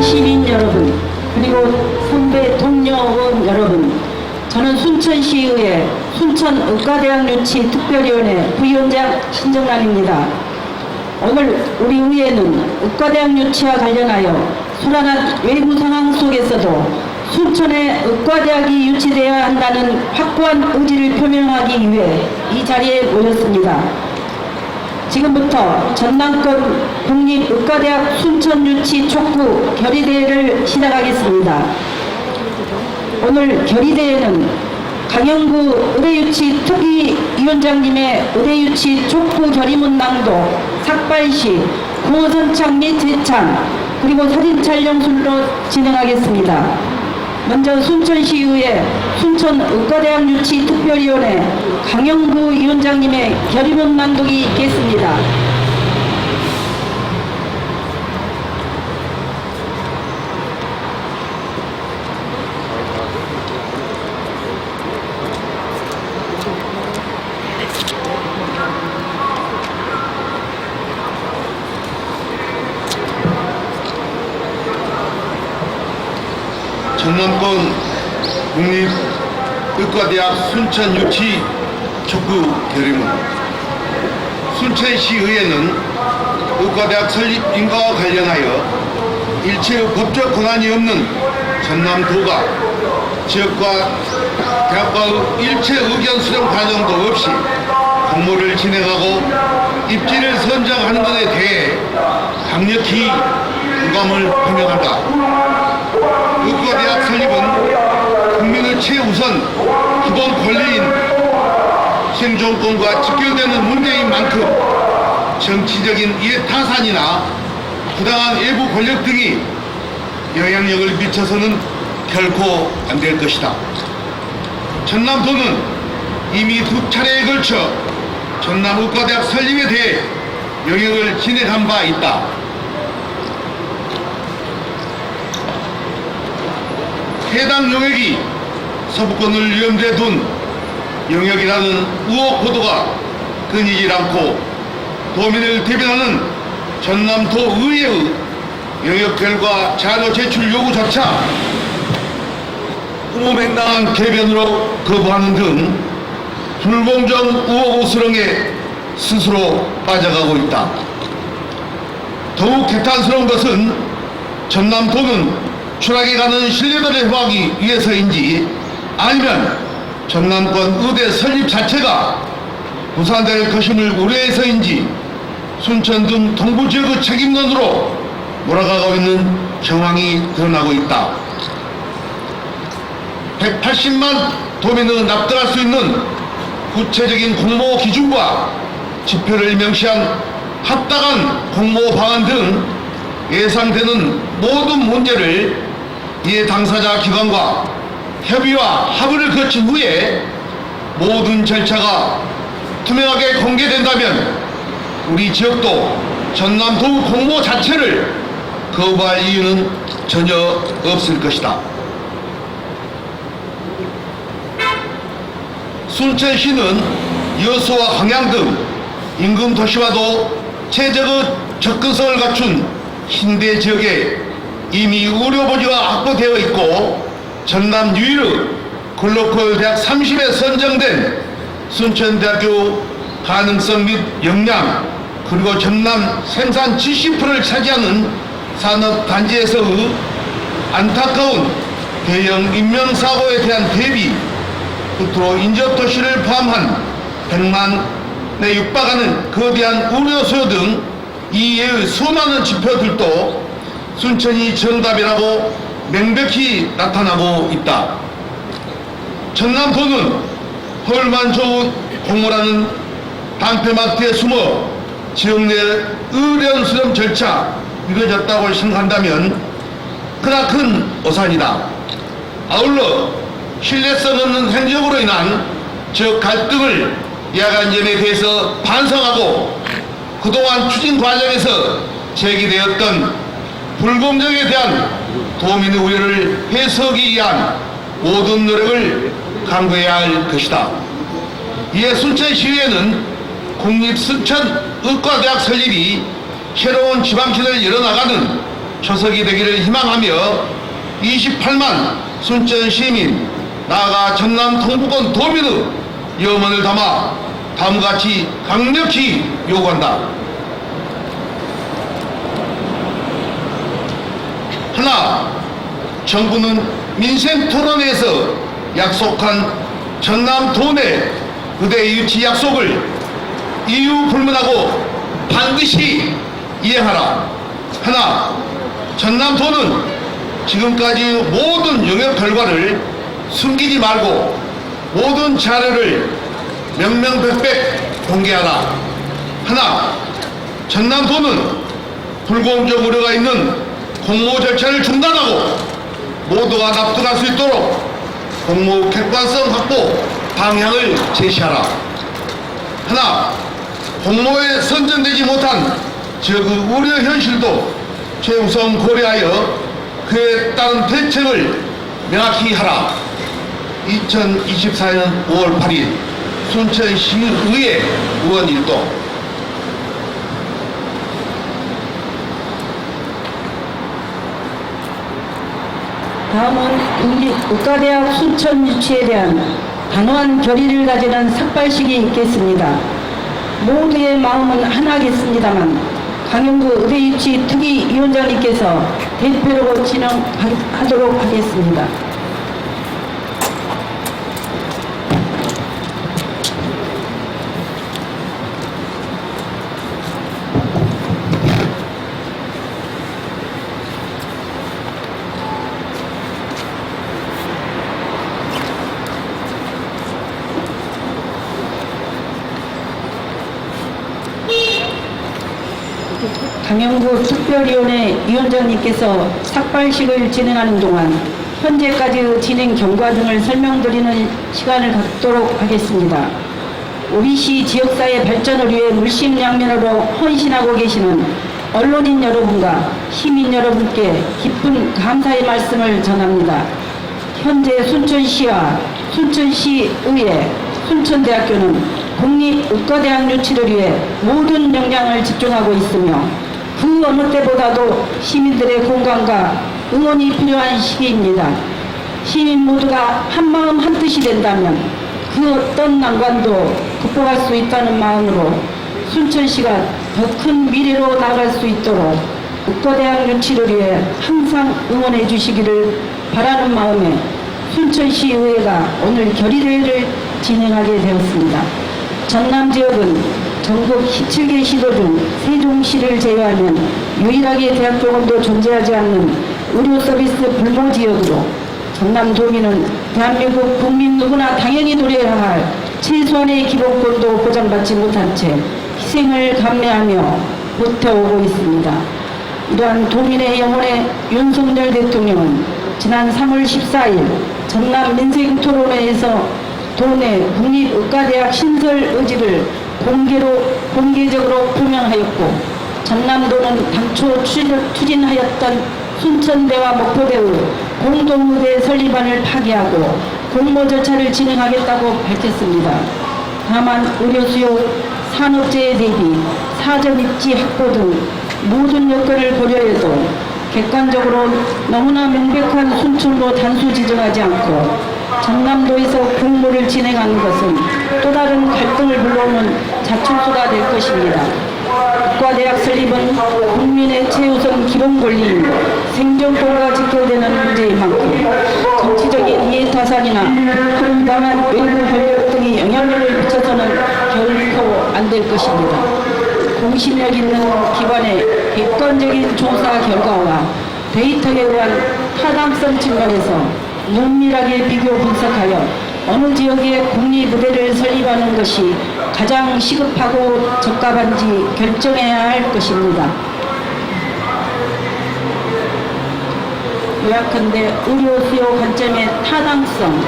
시민 여러분, 그리고 선배 동료원 여러분, 저는 순천시의회 순천의과대학 유치 특별위원회 부위원장 신정란입니다. 오늘 우리 의회는 의과대학 유치와 관련하여 불안한 외부 상황 속에서도 순천에 의과대학이 유치되어야 한다는 확고한 의지를 표명하기 위해 이 자리에 모였습니다. 지금부터 전남권 국립의과대학 순천 유치 촉구 결의대회를 시작하겠습니다. 오늘 결의대회는 강영구 의대유치 특위위원장님의 의대유치 촉구 결의문 낭독, 삭발시, 구호선창 및 제창, 그리고 사진 촬영술로 진행하겠습니다. 먼저 순천시의회 순천의과대학 유치 특별위원회 강영구 위원장님의 결의문 낭독이 있겠습니다. 전남권 국립의과대학 순천 유치 촉구 결의문. 순천시의회는 의과대학 설립 인가와 관련하여 일체의 법적 권한이 없는 전남도가 지역과 대학과의 일체 의견 수렴 과정도 없이 공모를 진행하고 입지를 선정하는 것에 대해 강력히 유감을 표명한다. 의과대학 설립은 국민의 최우선 기본 권리인 생존권과 직결되는 문제인 만큼 정치적인 이해타산이나 부당한 외부 권력 등이 영향력을 미쳐서는 결코 안 될 것이다. 전남도는 이미 2차례에 걸쳐 전남의과대학 설립에 대해 영역을 진행한 바 있다. 해당 영역이 서부권을 위험지에 둔 영역이라는 우혹 보도가 끊이질 않고 도민을 대변하는 전남도 의회의 영역별과 자료 제출 요구조차 무맹랑한 개변으로 거부하는 등 불공정 우혹 우스렁에 스스로 빠져가고 있다. 더욱 개탄스러운 것은 전남도는 추락해 가는 신뢰도를 회복하기 위해서인지 아니면 전남권 의대 설립 자체가 무산될 것임을 우려해서인지 순천 등 동부지역의 책임론으로 몰아가고 있는 정황이 드러나고 있다. 180만 도민의 납득할 수 있는 구체적인 공모 기준과 지표를 명시한 합당한 공모 방안 등 예상되는 모든 문제를 이해 당사자 기관과 협의와 합의를 거친 후에 모든 절차가 투명하게 공개된다면 우리 지역도 전남도 공모 자체를 거부할 이유는 전혀 없을 것이다. 순천시는 여수와 황양 등 인근 도시와도 최적의 접근성을 갖춘 신대 지역에 이미 의료부지가 확보되어 있고 전남 유일의 글로컬 대학 30에 선정된 순천대학교 가능성 및 역량 그리고 전남 생산 70%를 차지하는 산업단지에서의 안타까운 대형 인명사고에 대한 대비 끝으로 인접도시를 포함한 100만에 육박하는 거대한 의료수요 등 이외의 수많은 지표들도 순천이 정답이라고 명백히 나타나고 있다. 전남도는 헐만 좋은 공모라는 방패막대에 숨어 지역 내 의료원 수렴 절차 이루어졌다고 생각한다면 크나큰 오산이다. 아울러 신뢰성 없는 행정으로 인한 지역 갈등을 야간 점에 대해서 반성하고 그동안 추진 과정에서 제기되었던 불공정에 대한 도민의 우려를 해소하기 위한 모든 노력을 강구해야 할 것이다. 이에 순천시의회는 국립순천의과대학 설립이 새로운 지방시를 열어나가는 초석이 되기를 희망하며 28만 순천 시민 나아가 전남 동부권 도민의 염원을 담아 다음과 같이 강력히 요구한다. 하나, 정부는 민생토론회에서 약속한 전남 도내 의대 유치 약속을 이유 불문하고 반드시 이행하라. 하나, 전남도는 지금까지 모든 영역 결과를 숨기지 말고 모든 자료를 명명백백 공개하라. 하나, 전남도는 불공정 우려가 있는 공모 절차를 중단하고 모두가 납득할 수 있도록 공모 객관성 확보 방향을 제시하라. 하나, 공모에 선정되지 못한 지역의 우려 현실도 최우선 고려하여 그에 따른 대책을 명확히 하라. 2024년 5월 8일 순천시의회 의원 일동. 다음은 국립의과대학 순천 유치에 대한 단호한 결의를 가지는 삭발식이 있겠습니다. 모두의 마음은 하나겠습니다만 강영구 의대유치 특위위원장님께서 대표로 진행하도록 하겠습니다. 강영구 특별위원회 위원장님께서 삭발식을 진행하는 동안 현재까지의 진행 경과 등을 설명드리는 시간을 갖도록 하겠습니다. OBC 지역사회 발전을 위해 물심양면으로 헌신하고 계시는 언론인 여러분과 시민 여러분께 깊은 감사의 말씀을 전합니다. 현재 순천시와 순천시의회, 순천대학교는 국립의과대학 유치를 위해 모든 역량을 집중하고 있으며 그 어느 때보다도 시민들의 공감과 응원이 필요한 시기입니다. 시민 모두가 한마음 한뜻이 된다면 그 어떤 난관도 극복할 수 있다는 마음으로 순천시가 더 큰 미래로 나아갈 수 있도록 의과대학 유치를 위해 항상 응원해 주시기를 바라는 마음에 순천시의회가 오늘 결의대회를 진행하게 되었습니다. 전남 지역은 전국 17개 시도 중 세종시를 제외하면 유일하게 대학 병원도 존재하지 않는 의료 서비스 불모 지역으로 전남도민은 대한민국 국민 누구나 당연히 누려야 할 최소한의 기본권도 보장받지 못한 채 희생을 감내하며 버텨오고 있습니다. 이러한 도민의 영혼에 윤석열 대통령은 지난 3월 14일 전남 민생토론회에서 도내 국립의과대학 신설 의지를 공개적으로 표명하였고 전남도는 당초 추진하였던 순천대와 목포대의 공동의대 설립안을 파기하고 공모 절차를 진행하겠다고 밝혔습니다. 다만 의료수요, 산업재해 대비, 사전 입지 확보 등 모든 여건을 고려해도 객관적으로 너무나 명백한 순천로 단수 지정하지 않고 전남도에서 공모를 진행하는 것은 또 다른 갈등을 불러오는 자충수가 될 것입니다. 의과대학 설립은 국민의 최우선 기본 권리인 생존권과 지켜되는 문제인 만큼 정치적인 이해타산이나 부당한 외부 권력 등이 영향력을 미쳐서는 결코 안 될 것입니다. 공신력 있는 기관의 객관적인 조사 결과와 데이터에 의한 타당성 측면에서 면밀하게 비교 분석하여 어느 지역에 국립의대를 설립하는 것이 가장 시급하고 적합한지 결정해야 할 것입니다. 요약한데 의료 수요 관점의 타당성,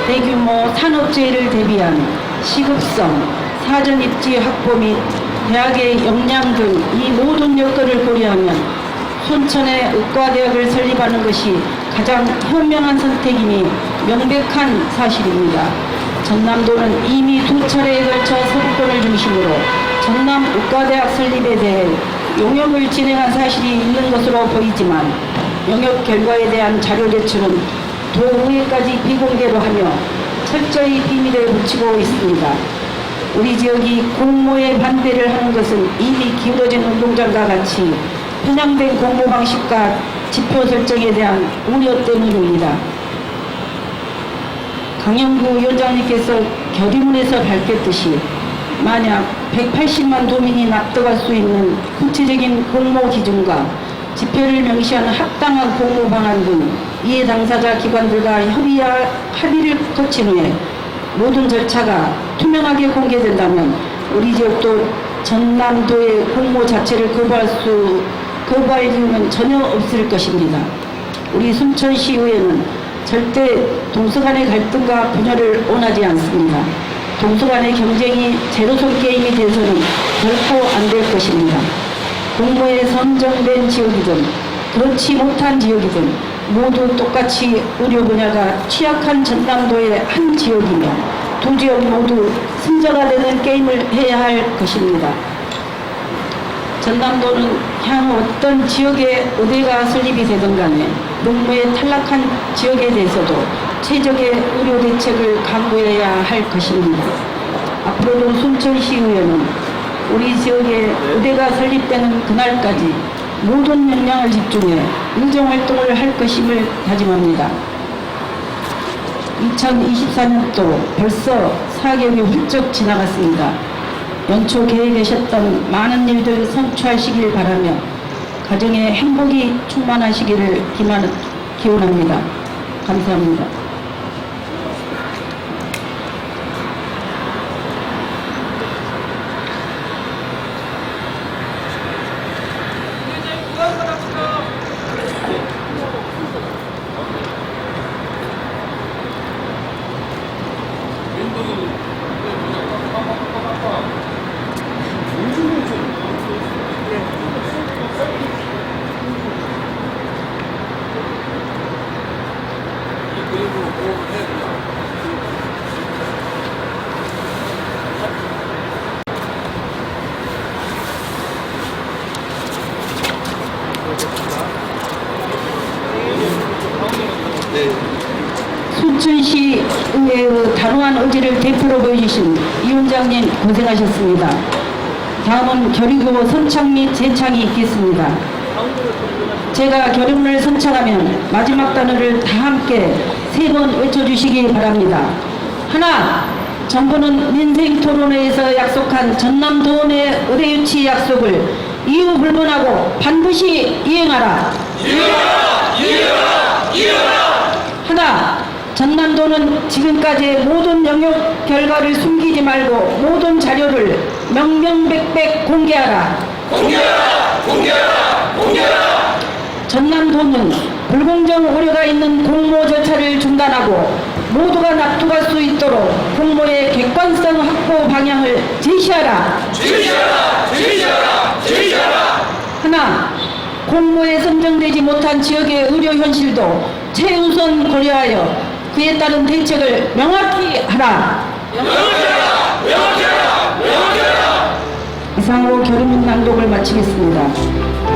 대규모 산업재해를 대비한 시급성, 사전 입지 확보 및 대학의 역량 등 이 모든 여건을 고려하면 순천에 의과대학을 설립하는 것이 가장 현명한 선택이니 명백한 사실입니다. 전남도는 이미 2차례에 걸쳐 서구권을 중심으로 전남 의과대학 설립에 대해 용역을 진행한 사실이 있는 것으로 보이지만 용역 결과에 대한 자료 제출은 도의회까지 비공개로 하며 철저히 비밀에 붙이고 있습니다. 우리 지역이 공모에 반대를 하는 것은 이미 기울어진 운동장과 같이 편향된 공모 방식과 지표 설정에 대한 우려 때문입니다. 강영구 위원장님께서 결의문에서 밝혔듯이 만약 180만 도민이 납득할 수 있는 구체적인 공모 기준과 지표를 명시하는 합당한 공모 방안 등 이해 당사자 기관들과 합의를 거친 후에 모든 절차가 투명하게 공개된다면 우리 지역도 전남도의 공모 자체를 거부할 이유는 전혀 없을 것입니다. 우리 순천시의회는 절대 동서 간의 갈등과 분열을 원하지 않습니다. 동서 간의 경쟁이 제로섬 게임이 돼서는 결코 안 될 것입니다. 공모에 선정된 지역이든 그렇지 못한 지역이든 모두 똑같이 의료 분야가 취약한 전남도의 한 지역이며 두 지역 모두 승자가 되는 게임을 해야 할 것입니다. 전남도는 향후 어떤 지역에 의대가 설립이 되든 간에 공모에 탈락한 지역에 대해서도 최적의 의료 대책을 강구해야 할 것입니다. 앞으로도 순천시의회는 우리 지역에 의대가 설립되는 그날까지 모든 역량을 집중해 의정활동을 할 것임을 다짐합니다. 2024년도 벌써 4개월이 훌쩍 지나갔습니다. 연초 계획하셨던 많은 일들 성취하시길 바라며 가정에 행복이 충만하시기를 기원합니다. 감사합니다. 순천시 의회의 단호한 의지를 대표로 보여주신 이 위원장님 고생하셨습니다. 다음은 결의구 선창 및 재창이 있겠습니다. 제가 결의문을 선창하면 마지막 단어를 다 함께 3번 외쳐주시기 바랍니다. 하나, 정부는 민생토론회에서 약속한 전남도내 의대 유치 약속을 이유 불문하고 반드시 이행하라. 이행하라! 하나, 전남도는 지금까지의 모든 영역 결과를 숨기지 말고 모든 자료를 명명백백 공개하라. 공개하라! 전남도는 불공정 오류가 있는 공모 절차를 중단하고 모두가 납득할 수 있도록 공모의 객관성 확보 방향을 제시하라. 하나, 공모에 선정되지 못한 지역의 의료 현실도 최우선 고려하여 그에 따른 대책을 명확히 하라. 명확히 하라! 이상으로 결의문 낭독을 마치겠습니다.